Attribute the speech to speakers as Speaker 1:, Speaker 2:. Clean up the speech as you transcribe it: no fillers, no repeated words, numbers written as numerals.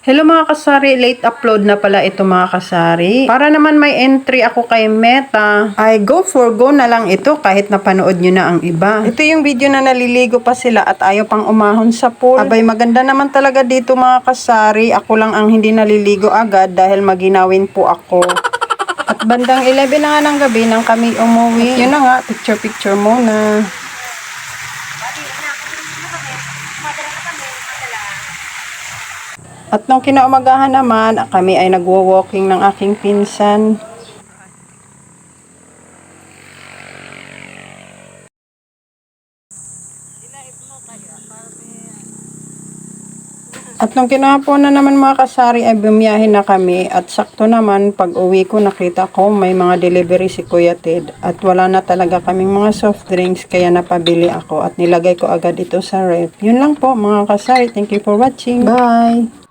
Speaker 1: Hello mga kasari, late upload na pala ito mga kasari. Para naman may entry ako kay Meta, ay go for go na lang ito kahit napanood nyo na ang iba. Ito yung video na naliligo pa sila at ayaw pang umahon sa pool. Abay maganda naman talaga dito mga kasari. Ako lang ang hindi naliligo agad dahil maginawin po ako. At bandang 11 na nga ng gabi nang kami umuwi. At yun na nga, picture muna. At nung kinaumagahan naman, kami ay nagwo-walking ng aking pinsan. At nung kinahapon na naman mga kasari ay bumiyahe na kami at sakto naman pag uwi ko nakita ko may mga delivery si Kuya Ted at wala na talaga kaming mga soft drinks kaya napabili ako at nilagay ko agad ito sa ref. Yun lang po mga kasari. Thank you for watching. Bye!